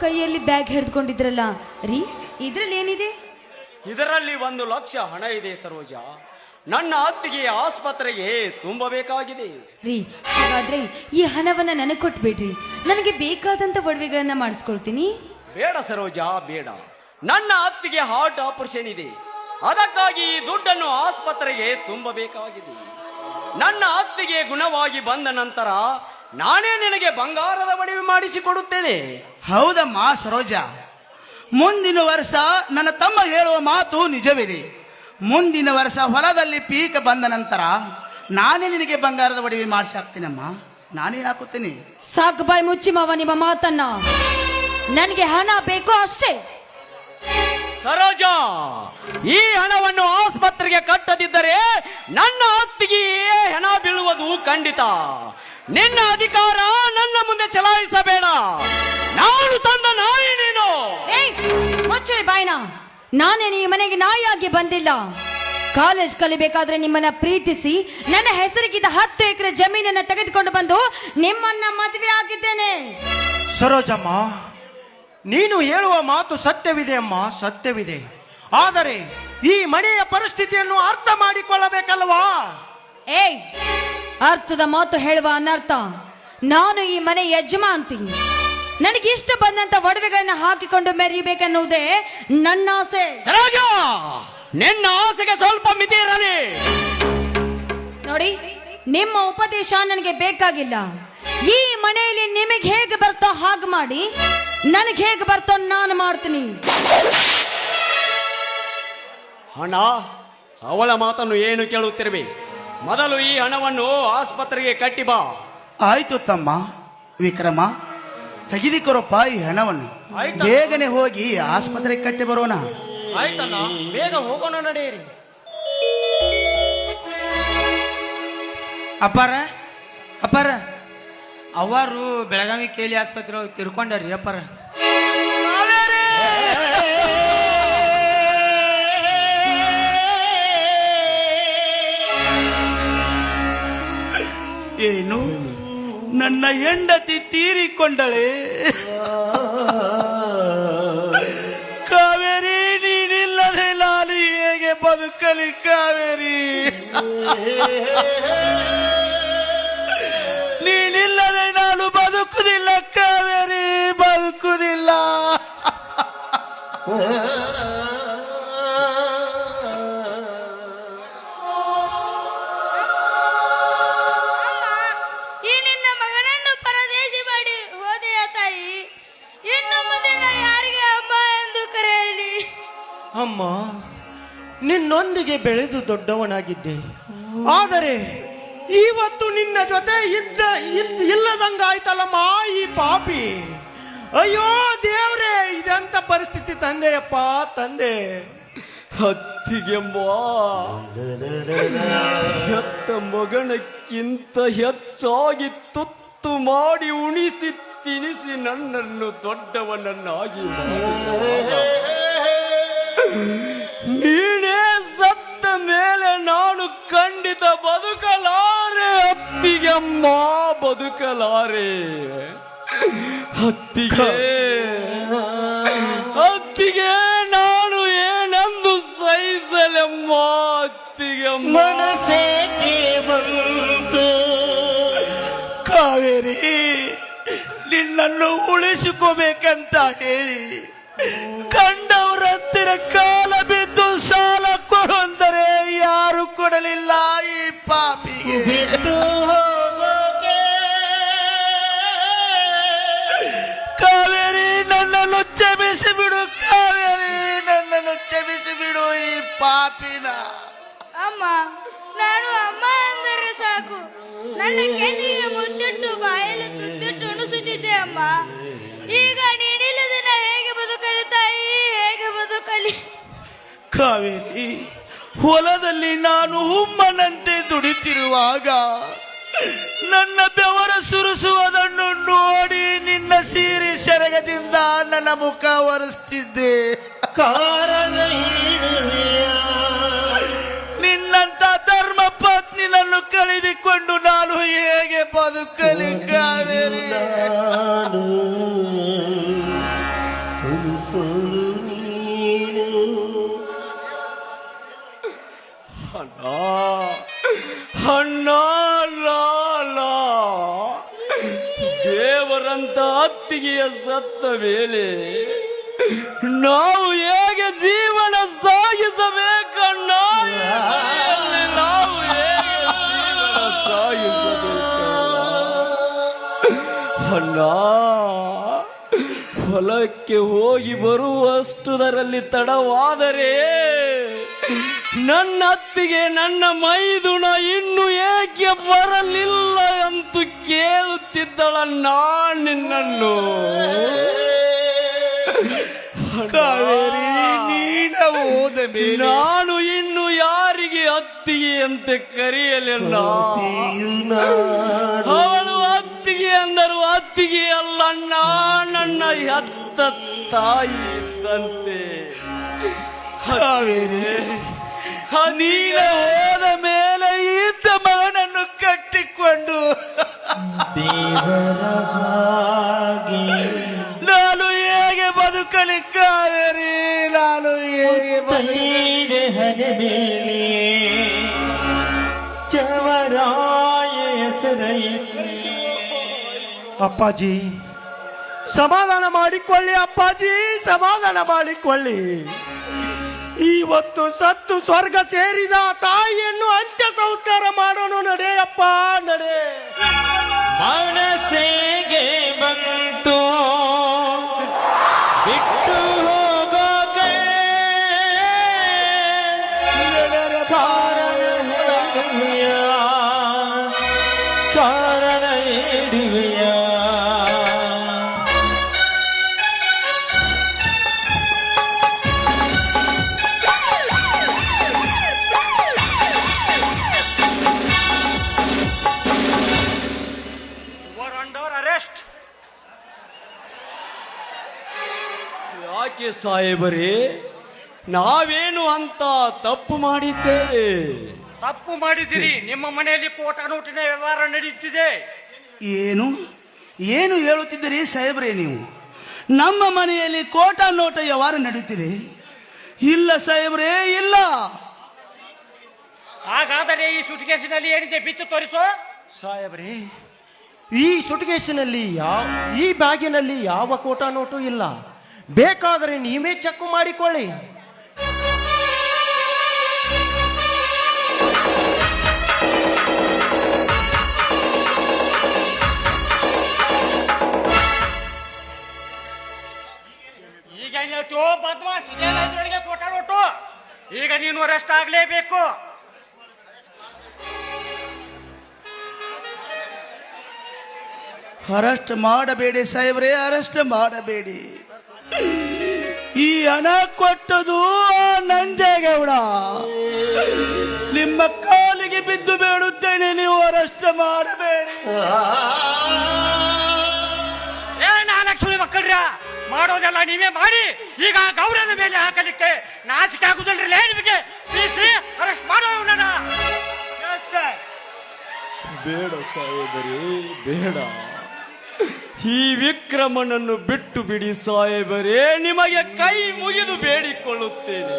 ಕೈಯಲ್ಲಿ ಬ್ಯಾಗ್ ಹಿಡಿದುಕೊಂಡಿದ್ರಲ್ಲ ರೀ, ಇದ್ರಲ್ಲಿ ಏನಿದೆ? ಇದರಲ್ಲಿ 1,00,000 ಹಣ ಇದೆ ಸರೋಜ. ನನ್ನ ಅತ್ತಿಗೆ ಆಸ್ಪತ್ರೆಗೆ ತುಂಬಬೇಕಾಗಿದೆ ರೀ. ಹಾಗಾದ್ರೆ ಈ ಹಣವನ್ನ ನನಗೆ ಕೊಟ್ಬಿಡ್ರಿ, ನನಗೆ ಬೇಕಾದಂತ ಒಡವೆಗಳನ್ನ ಮಾಡಿಸ್ಕೊಳ್ತೀನಿ. ಬೇಡ ಸರೋಜ, ಬೇಡ. ನನ್ನ ಅತ್ತಿಗೆ ಹಾರ್ಟ್ ಆಪರೇಷನ್ ಇದೆ, ಅದಕ್ಕಾಗಿ ಈ ದುಡ್ಡನ್ನು ಆಸ್ಪತ್ರೆಗೆ ತುಂಬಬೇಕಾಗಿದೆ. ನನ್ನ ಅತ್ತಿಗೆ ಗುಣವಾಗಿ ಬಂದ ನಂತರ ನಾನೇ ನಿನಗೆ ಬಂಗಾರದ ಒಡವೆ ಮಾಡಿಸಿಕೊಡುತ್ತೇನೆ. ಹೌದಮ್ಮ ಸರೋಜ, ಮುಂದಿನ ವರ್ಷ ನನ್ನ ತಮ್ಮ ಹೇಳುವ ಮಾತು ನಿಜವಿದೆ. ಮುಂದಿನ ವರ್ಷ ಹೊಲದಲ್ಲಿ ಪೀಕ ಬಂದ ನಂತರ ನಾನೇ ನಿನಗೆ ಬಂಗಾರದ ಒಡವೆ ಮಾಡಿಸಿ ಹಾಕ್ತೀನಮ್ಮ, ನಾನೇ ಹಾಕುತ್ತೇನೆ. ಸಾಕು, ಬಾಯಿ ಮುಚ್ಚಿ ಮಾವ ನಿಮ್ಮ ಮಾತನ್ನ. ನನಗೆ ಹಣ ಬೇಕು ಅಷ್ಟೇ. ಸರೋಜ, ಈ ಹಣವನ್ನು ಆಸ್ಪತ್ರೆಗೆ ಕಟ್ಟದಿದ್ದರೆ ನನ್ನ ಅತ್ತಿಗೆ ಹಣ ಬೀಳುವುದು ಖಂಡಿತ. ನಿನ್ನ ಅಧಿಕಾರ ನನ್ನ ಮುಂದೆ ಚಲಾಯಿಸಬೇಡ. ನಾನು ತಂದ ನಾಯಿ ನೀನು. ಮುಚ್ಚಳಿ ಬಾಯ್ನ. ನಾನೇನು ಈ ಮನೆಗೆ ನಾಯಿಯಾಗಿ ಬಂದಿಲ್ಲ. ಕಾಲೇಜ್ ಕಲಿಬೇಕಾದ್ರೆ ನಿಮ್ಮನ್ನ ಪ್ರೀತಿಸಿ ನನ್ನ ಹೆಸರಿಗಿದ್ದ 10 ಎಕರೆ ಜಮೀನನ್ನ ತೆಗೆದುಕೊಂಡು ಬಂದು ನಿಮ್ಮನ್ನ ಮದುವೆ ಆಗಿದ್ದೇನೆ. ಸರೋಜಮ್ಮ, ನೀನು ಹೇಳುವ ಮಾತು ಸತ್ಯವಿದೆ ಅಮ್ಮ, ಸತ್ಯವಿದೆ. ಆದರೆ ಈ ಮನೆಯ ಪರಿಸ್ಥಿತಿಯನ್ನು ಅರ್ಥ ಮಾಡಿಕೊಳ್ಳಬೇಕಲ್ವಾ? ಏಯ್, ಅರ್ಥದ ಮಾತು ಹೇಳುವ ಅನರ್ಥ. ನಾನು ಈ ಮನೆ ಯಜಮಾಂತಿ. ನನಗೆ ಇಷ್ಟ ಬಂದಂತ ಒಡವೆಗಳನ್ನ ಹಾಕಿಕೊಂಡು ಮೆರಿಬೇಕನ್ನುವುದೇ ನನ್ನ ಆಸೆ. ಸರೋಜ, ನಿನ್ನ ಆಸೆಗೆ ಸ್ವಲ್ಪ ಮಿತಿ ಇರಲಿ. ನೋಡಿ, ನಿಮ್ಮ ಉಪದೇಶ ನನಗೆ ಬೇಕಾಗಿಲ್ಲ. ಈ ಮನೆಯಲ್ಲಿ ನಿಮಗೆ ಹೇಗೆ ಬರ್ತೋ ಹಾಗೆ ಮಾಡಿ, ನನಗೆ ಹೇಗೆ ಬರ್ತೋ ನಾನು ಮಾಡ್ತೀನಿ. ಹಣ, ಅವಳ ಮಾತನ್ನು ಏನು ಕೇಳುತ್ತಿರುವೆ? ಮೊದಲು ಈ ಹಣವನ್ನು ಆಸ್ಪತ್ರೆಗೆ ಕಟ್ಟಿ ಬಾ. ಆಯ್ತು ತಮ್ಮ ವಿಕ್ರಮ, ತೆಗೆದುಕೊರಪ್ಪ ಈ ಹಣವನ್ನು. ಆಯ್ತಮ್ಮ. ಬೇಗನೆ ಹೋಗಿ ಆಸ್ಪತ್ರೆಗೆ ಕಟ್ಟಿ ಬರೋಣ. ಆಯ್ತಣ್ಣ, ಬೇಗ ಹೋಗೋಣ, ನಡೆಯಿರಿ. ಅಪ್ಪಾರ ಅಪ್ಪಾರ, ಅವರು ಬೆಳಗಾವಿ ಕೇಲಿ ಆಸ್ಪತ್ರೆ ತಿರ್ಕೊಂಡಾರಿ ಅಪ್ಪಾರ. ಏನು, ನನ್ನ ಹೆಂಡತಿ ತೀರಿಕೊಂಡಳೆ? ಕಾವೇರಿ, ನೀನಿಲ್ಲದೆ ನಾನು ಹೇಗೆ ಬದುಕಲಿ ಕಾವೇರಿ? ನೀನಿಲ್ಲದೆ ನಾನು ಬದುಕುದಿಲ್ಲ ಕಾವೇರಿ, ಬದುಕುದಿಲ್ಲ. ಈ ನಿನ್ನ ಮಗನನ್ನು ಪರದೇಶಿ ಮಾಡಿ ಹೋದೆಯ ತಾಯಿ. ಇನ್ನು ಮುಂದೆ ಯಾರಿಗೆ ಅಮ್ಮ ಎಂದು ಕರೆಯಲಿ? ಅಮ್ಮ, ನಿನ್ನೊಂದಿಗೆ ಬೆಳೆದು ದೊಡ್ಡವನಾಗಿದ್ದೆ. ಆದರೆ ಇವತ್ತು ನಿನ್ನ ಜೊತೆ ಇಲ್ಲದಂಗಾಯ್ತಲ್ಲಮ್ಮ ಈ ಪಾಪಿ. ಅಯ್ಯೋ ದೇವ್ರೆ, ಇದೆಂತ ಪರಿಸ್ಥಿತಿ ತಂದೆಯಪ್ಪ, ತಂದೆ. ಅತ್ತಿಗೆಮ್ಮ, ಹೆತ್ತ ಮಗನಕ್ಕಿಂತ ಹೆಚ್ಚಾಗಿ ತುತ್ತು ಮಾಡಿ ಉಣಿಸಿ ತಿನಿಸಿ ನನ್ನನ್ನು ದೊಡ್ಡವನನ್ನಾಗಿ ಮಾಡಿದ. ನೀನೇ ಸತ್ತ ಮೇಲೆ ನಾನು ಖಂಡಿತ ಬದುಕಲಾರೆ ಅತ್ತಿಗೆಮ್ಮ, ಬದುಕಲಾರೆ. ಅತ್ತಿಗೆ ನಾನು ಏನೆಂದು ಸಹಿಸಲೆಮ್ಮ ಅತ್ತಿಗೆಮ್ಮ. ಮನಸ್ಸೇಕೆ ಬಂತು ಕಾವೇರಿ, ನಿನ್ನನ್ನು ಉಳಿಸಿಕೋಬೇಕಂತ ಹೇಳಿ ಕಂಡವರ ಹತ್ತಿರ ಕಾಲ ಬಿದ್ದು ಸಾಲ ಕೊಡು ಅಂದರೆ ಯಾರು ಕೊಡಲಿಲ್ಲ ಈ ಪಾಪಿಗೆ. ಕಾವೇರಿ, ನನ್ನನ್ನು ಕ್ಷಮಿಸಿ ಬಿಡು ಕಾವೇರಿ, ನನ್ನನ್ನು ಕ್ಷಮಿಸಿ ಬಿಡು ಈ ಪಾಪಿನ. ಅಮ್ಮ, ನಾನು ಅಮ್ಮ ಅಂದರೆ ಸಾಕು. ನನ್ನ ಕೆನ್ನಿಗೆ ಮುದ್ದಿಟ್ಟು ಬಾಯಲ್ಲಿ ತುತ್ತಿಟ್ಟು ಉಣಿಸುತ್ತಿದ್ದೆ ಅಮ್ಮ. ಈಗ ನೀನಿಲ್ಲದೆ ನಾ ಹೇಗೆ ಬದುಕಲಿ ತಾಯಿ, ಹೇಗೆ ಬದುಕಲಿ? ಕಾವೇರಿ, ಹೊಲದಲ್ಲಿ ನಾನು ಹುಮ್ಮನಂತೆ ದುಡಿತಿರುವಾಗ ನನ್ನ ಬೆವರ ಸುರಿಸುವುದನ್ನು ನೋಡಿ ನಿನ್ನ ಸೀರೆ ಸೆರಗದಿಂದ ನನ್ನ ಮುಖ ಒರೆಸ್ತಿದ್ದೆ. ಕಾರಣ ನಿನ್ನಂತ ಧರ್ಮ ಪತ್ನಿ ನನ್ನ ಕಳೆದುಕೊಂಡು ನಾನು ಹೇಗೆ ಬದುಕಲಿ ಕಾವೇರಿ? ಅತ್ತಿಗೆಯ ಸತ್ತ ಮೇಲೆ ನಾವು ಹೇಗೆ ಜೀವನ ಸಾಗಿಸಬೇಕಣ್ಣ? ನಾವು ಹೇಗೆ ಜೀವನ ಸಾಗಿಸಬೇಕಣ್ಣ? ಅಣ್ಣ, ಹೊಲಕ್ಕೆ ಹೋಗಿ ಬರುವಷ್ಟುದರಲ್ಲಿ ತಡವಾದರೆ ನನ್ನ ಅತ್ತಿಗೆ ನನ್ನ ಮೈದುನ ಇನ್ನು ಏಕೆ ಬರಲಿಲ್ಲ ಅಂತ ಕೇಳುತ್ತಿದ್ದಳಣ್ಣ ನಿನ್ನನ್ನು. ಕಾವೇರಿ ನೀನ ಹೋದ ಮೇಲೆ ನಾನು ಇನ್ನು ಯಾರಿಗೆ ಅತ್ತಿಗೆ ಅಂತ ಕರೆಯಲಿಲ್ಲ. ಅವಳು ಅತ್ತಿಗೆ ಅಂದರು ಅತ್ತಿಗೆ ಅಲ್ಲಣ್ಣ, ನನ್ನ ಹೆತ್ತ ತಾಯಿ ಇದ್ದಂತೆ. ಕಾವೇರಿ ನೀನ ಹೋದ ಮೇಲೆ ಇದ್ದ ಮಗನನ್ನು ಕಟ್ಟಿಕೊಂಡು ನಾನು ಹೇಗೆ ಬದುಕಲಿ ಕಾವೇರಿ? ನಾನು ಹೇಗೆ ಅಪ್ಪಾಜಿ ಸಮಾಧಾನ ಮಾಡಿಕೊಳ್ಳಿ, ಅಪ್ಪಾಜಿ ಸಮಾಧಾನ ಮಾಡಿಕೊಳ್ಳಿ. ಇವತ್ತು ಸತ್ತು ಸ್ವರ್ಗ ಸೇರಿದ ತಾಯಿಯನ್ನು ಅಂತ್ಯ ಸಂಸ್ಕಾರ ಮಾಡೋಣ. ನಡೆಯಪ್ಪ ನಡೆ. ಮನಸ್ಸಿಗೆ ಬಂತು ಬಿಟ್ಟು ಹೋಗೋಕೆ ಕಾರಣ ಇಡುವೆಯ. ಯಾಕೆ ಸಾಹೇಬರೇ, ನಾವೇನು ಅಂತ ತಪ್ಪು ಮಾಡಿದ್ದೇವೆ? ತಪ್ಪು ಮಾಡಿದಿರಿ. ನಿಮ್ಮ ಮನೆಯಲ್ಲಿ ಕೋಟ ನೋಟಿನ ವ್ಯವಹಾರ ನಡೆಯುತ್ತಿದೆ. ಏನು ಏನು ಹೇಳುತ್ತಿದ್ದೀರಿ ಸಾಹೇಬ್ರೇ ನೀವು? ನಮ್ಮ ಮನೆಯಲ್ಲಿ ಕೋಟ ನೋಟ ವ್ಯವಹಾರ ನಡೆಯುತ್ತಿದೆ? ಇಲ್ಲ ಸಾಹೇಬ್ರೇ, ಇಲ್ಲ. ಹಾಗಾದರೆ ಈ ಸುಟ್ಕೇಸಿನಲ್ಲಿ ಏನಿದೆ ಬಿಚ್ಚು ತೋರಿಸೋ. ಸಾಹೇಬ್ರೆ, ಈ ಸುಟ್ಕೇಸಿನಲ್ಲಿ ಈ ಬ್ಯಾಗಿನಲ್ಲಿ ಯಾವ ಕೋಟ ನೋಟು ಇಲ್ಲ. ಬೇಕಾದರೆ ನೀವೇ ಚೆಕ್ ಮಾಡಿಕೊಳ್ಳಿ. ಈಗ ಬದ್ಮಾಸ್ ಇದರೊಳಗೆ ಕೋಟ ನೋಟು. ಈಗ ನೀನು ಅರೆಸ್ಟ್ ಆಗಲೇಬೇಕು. ಅರೆಸ್ಟ್ ಮಾಡಬೇಡಿ ಸಾಹೇಬ್ರೇ, ಅರೆಸ್ಟ್ ಮಾಡಬೇಡಿ. ಈ ಹಣ ಕೊಟ್ಟದು ನಂಜೇಗೌಡ. ನಿಮ್ಮ ಕಾಲಿಗೆ ಬಿದ್ದು ಬೇಡುತ್ತೇನೆ, ನೀವು ಅರೆಸ್ಟ್ ಮಾಡಬೇಡಿ. ನಾಲ್ಕು ಸುಳಿ ಮಕ್ಕಳ್ರ ಮಾಡೋದೆಲ್ಲ ನೀವೇ ಮಾಡಿ. ಈಗ ಗೌರವದ ಮೇಲೆ ಹಾಕಲಿಕ್ಕೆ ನಾಚಿಕೆ ಆಗುದಿಲ್ರಿ ನಿಮಗೆ. ಅರೆಸ್ಟ್ ಮಾಡೋಣ. ಬೇಡ ಸಾಹೇಬರೇ, ಬೇಡ. ಈ ವಿಕ್ರಮನನ್ನು ಬಿಟ್ಟು ಬಿಡಿ ಸಾಹೇಬರೇ, ನಿಮಗೆ ಕೈ ಮುಗಿದು ಬೇಡಿಕೊಳ್ಳುತ್ತೇನೆ.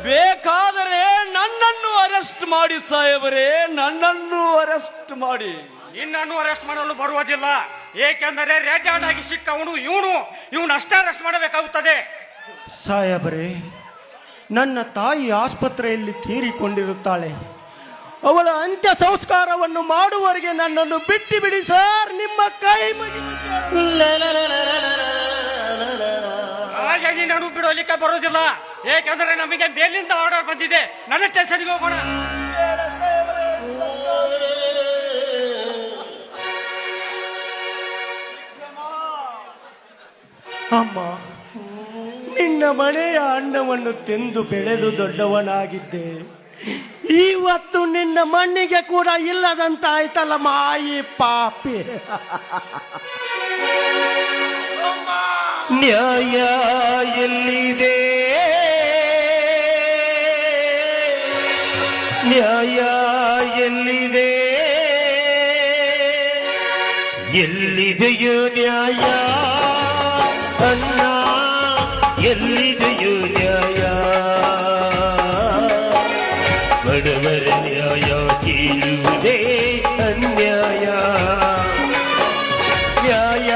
ಬೇಕಾದರೆ ನನ್ನನ್ನು ಅರೆಸ್ಟ್ ಮಾಡಿ ಸಾಹೇಬರೇ, ನನ್ನನ್ನು ಅರೆಸ್ಟ್ ಮಾಡಿ. ನಿನ್ನನ್ನು ಅರೆಸ್ಟ್ ಮಾಡಲು ಬರುವುದಿಲ್ಲ. ಏಕೆಂದರೆ ರೆಡ್ ಹ್ಯಾಂಡ್ ಆಗಿ ಸಿಕ್ಕವನು ಇವನು ಅಷ್ಟೇ ಅರೆಸ್ಟ್ ಮಾಡಬೇಕಾಗುತ್ತದೆ. ಸಾಹೇಬರೇ, ನನ್ನ ತಾಯಿ ಆಸ್ಪತ್ರೆಯಲ್ಲಿ ತೀರಿಕೊಂಡಿರುತ್ತಾಳೆ. ಅವಳ ಅಂತ್ಯ ಸಂಸ್ಕಾರವನ್ನು ಮಾಡುವವರೆಗೆ ನನ್ನನ್ನು ಬಿಟ್ಟು ಬಿಡಿ ಸರ್. ನಿಮ್ಮ ಕೈ ಹಾಗೆ ನೀನು ಬಿಡೋಲಿಕ್ಕೆ ಬರುವುದಿಲ್ಲ. ಏಕೆಂದರೆ ನಮಗೆ ಮೇಲಿಂದ ಆರ್ಡರ್ ಬಂದಿದೆ. ನನ್ನ ಸ್ಟೇಷನ್ಗೆ ಹೋಗೋಣ. ಅಮ್ಮ, ನಿನ್ನ ಮನೆಯ ಅನ್ನವನ್ನು ತಿಂದು ಬೆಳೆದು ದೊಡ್ಡವನಾಗಿದ್ದೆ. ಇವತ್ತು ನಿನ್ನ ಮಣ್ಣಿಗೆ ಕೂಡ ಇಲ್ಲದಂತ ಆಯ್ತಲ್ಲ ಮಾಯಿ ಪಾಪಿ. ನ್ಯಾಯ ಎಲ್ಲಿದೆ? ನ್ಯಾಯ ಎಲ್ಲಿದೆ? ಎಲ್ಲಿದೆಯೋ ನ್ಯಾಯ ಅಣ್ಣ? ಎಲ್ಲಿದೆಯೋ ನ್ಯಾಯ? ಬಡವರ ನ್ಯಾಯ ಕೇಳುವುದೇ ಅನ್ಯಾಯ. ನ್ಯಾಯ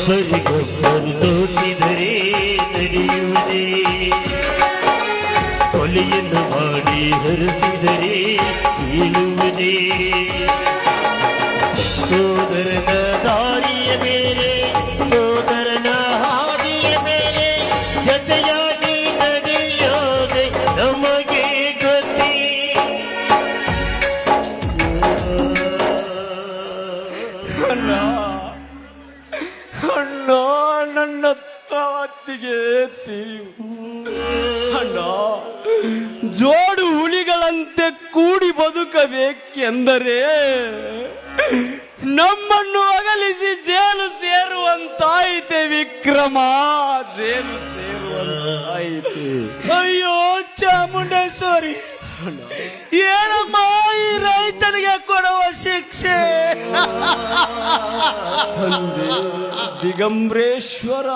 ಒಬ್ಬರಿಗೊಬ್ಬರು ದೋಚಿದರೆ ನಡೆಯುವುದೇ ಕೊಲೆಯನ್ನು ಮಾಡಿ ಹರಿಸಿದರೆ ಬೀಳುವುದೇ ಸೋದರನ ದಾರಿಯ ಬೇರೆ ಸೋದರನ ಹಾದಿಯ ಬೇರೆ ಜೊತೆಯಾಗಿ ನಡೆಯೋದೆ ನಮಗೆ ಗೊತ್ತೇ ಅಣ್ಣ ಅಣ್ಣ ನನ್ನ ತಾವತ್ತಿಗೆ ಅಣ್ಣ ಜೋಡು ಹುಲಿಗಳಂತೆ ಕೂಡಿ ಬದುಕಬೇಕೆಂದರೆ ನಮ್ಮನ್ನು ಅಗಲಿಸಿ ಜೇಲು ಸೇರುವಂತಾಯಿತೆ ವಿಕ್ರಮ, ಜೇಲು ಸೇರುವಂತಾಯಿತೆ. ಅಯ್ಯೋ ಚಾಮುಂಡೇಶ್ವರಿ, ಏನಮ್ಮ ಈ ರೈತನಿಗೆ ಕೊಡುವ ಶಿಕ್ಷೆ? ತಂದೆ ದಿಗಂಬರೇಶ್ವರ,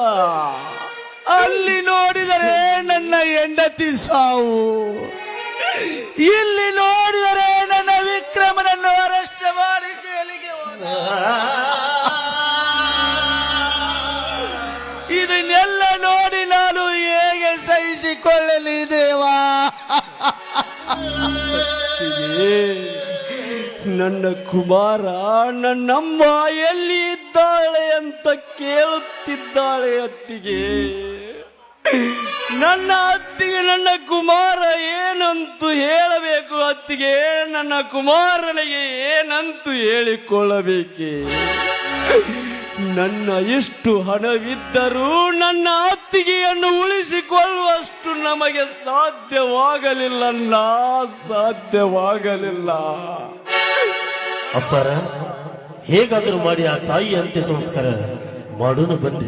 ಅಲ್ಲಿ ನೋಡಿದರೆ ನನ್ನ ಹೆಂಡತಿ ಸಾವು, ಇಲ್ಲಿ ನೋಡಿದರೆ ನನ್ನ ವಿಕ್ರಮನನ್ನು ಅರೆಸ್ಟ್ ಮಾಡಿ ಜೈಲಿಗೆ ಹೋದ. ಇದನ್ನೆಲ್ಲ ನೋಡಿ ನಾನು ಹೇಗೆ ಸಹಿಸಿಕೊಳ್ಳಲಿ ದೇವಾ? ನನ್ನ ಕುಮಾರ ನನ್ನಮ್ಮ ಎಲ್ಲಿ ಇದ್ದಾಳೆ ಅಂತ ಕೇಳುತ್ತಿದ್ದಾಳೆ ಅತ್ತಿಗೆ. ನನ್ನ ಅತ್ತಿಗೆ ನನ್ನ ಕುಮಾರ ಏನಂತೂ ಹೇಳಬೇಕು ಅತ್ತಿಗೆ, ನನ್ನ ಕುಮಾರನಿಗೆ ಏನಂತೂ ಹೇಳಿಕೊಳ್ಳಬೇಕೆ? ನನ್ನ ಎಷ್ಟು ಹಣವಿದ್ದರೂ ನನ್ನ ಅತ್ತಿಗೆಯನ್ನು ಉಳಿಸಿಕೊಳ್ಳುವಷ್ಟು ನಮಗೆ ಸಾಧ್ಯವಾಗಲಿಲ್ಲ, ಸಾಧ್ಯವಾಗಲಿಲ್ಲ. ಅಪ್ಪರ ಹೇಗಾದರೂ ಮಾಡಿ ಆ ತಾಯಿ ಅಂತ್ಯ ಸಂಸ್ಕಾರ ಮಾಡೋಣ ಬನ್ನಿ.